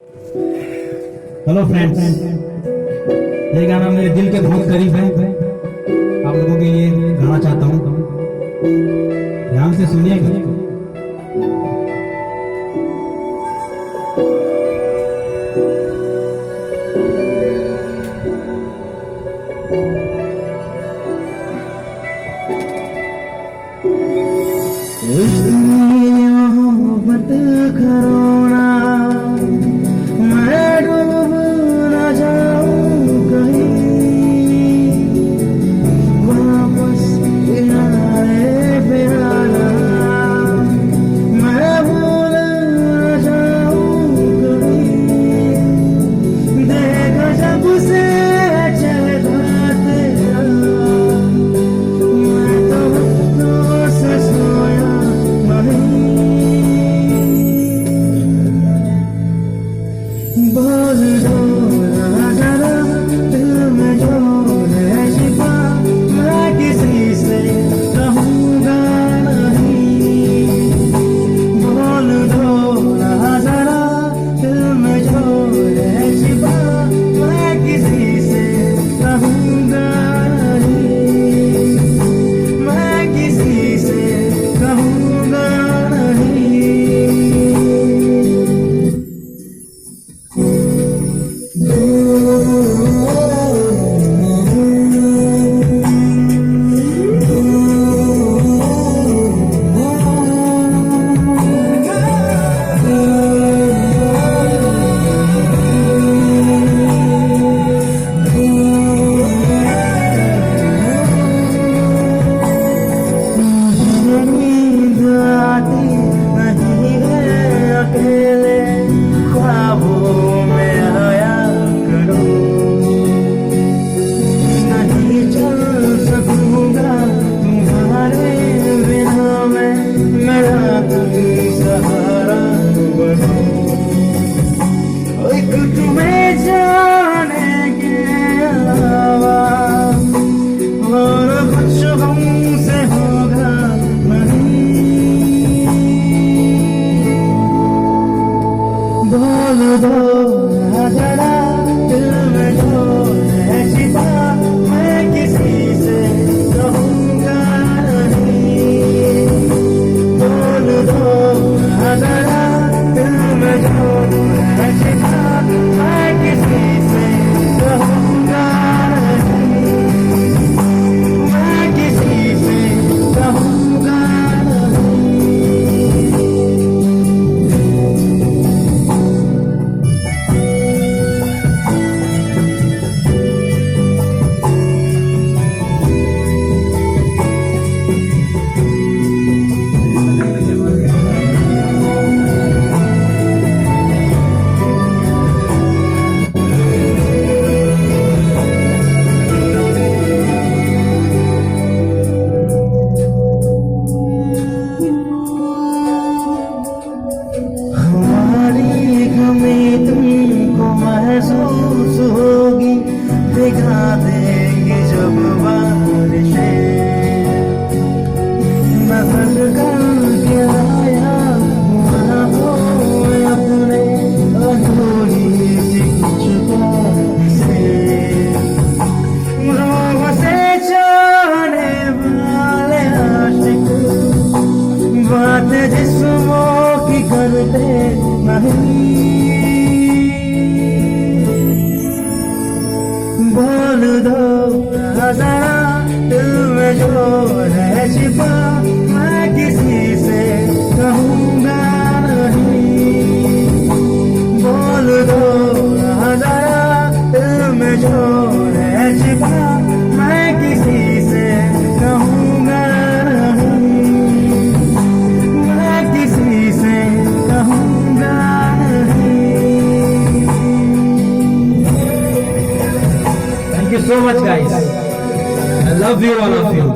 Hello friends, ये गाना मेरे दिल के बहुत करीब है। आप लोगों के लिए गाना चाहता हूँ, ध्यान से सुनिएगा। मोहब्बत करो ना, मैं डूब ना जाऊं कहीं, वापस आए बिना ना, मैं भूल ना जाऊं कहीं, देखा जब से चला तेरा, मैं तो होठों से सोया नहीं। बोल दो ना जरा, दिल में जो है छिपा, मैं किसी से कहूँगा नहीं। बोल दो ना जरा, दिल में जो है छिपा, मैं किसी से कहूँगा नहीं, मैं किसी से कहूँगा नहीं। नींद आती नहीं है अकेले ख्वाबों में आया करो, नहीं चल सकूंगा तुम्हारे बिना मैं, मेरा तुम सहारा बनो। एक तुम्हें जाने के अलावा और कुछ हमसे होगा नहीं। बोल दो ना जरा, दिल में जो है छिपा, मैं किसी से कहूँगा नहीं। बोल दो ना जरा, दिल में जो है छिपा, मैं किसी से कहूँगा नहीं, मैं किसी से कहूँगा नहीं। हमारी कमी तुमको महसूस होगी, दिखा देंगे जब बारिशें, नजर करके आया वहाँ हो अपने अधूरी सी कुछ बातें, रोग से जाने वाले आशिक, बात जिस्मों की करते नहीं। बोल दो ना जरा, दिल में जो है छिपा, मैं किसी से कहूँगा नहीं। बोल दो ना जरा, दिल में जो है छिपा, मैं किसी से कहूँगा नहीं, मैं किसी से कहूँगा नहीं। Thank you so much, guys. I love you, all of you.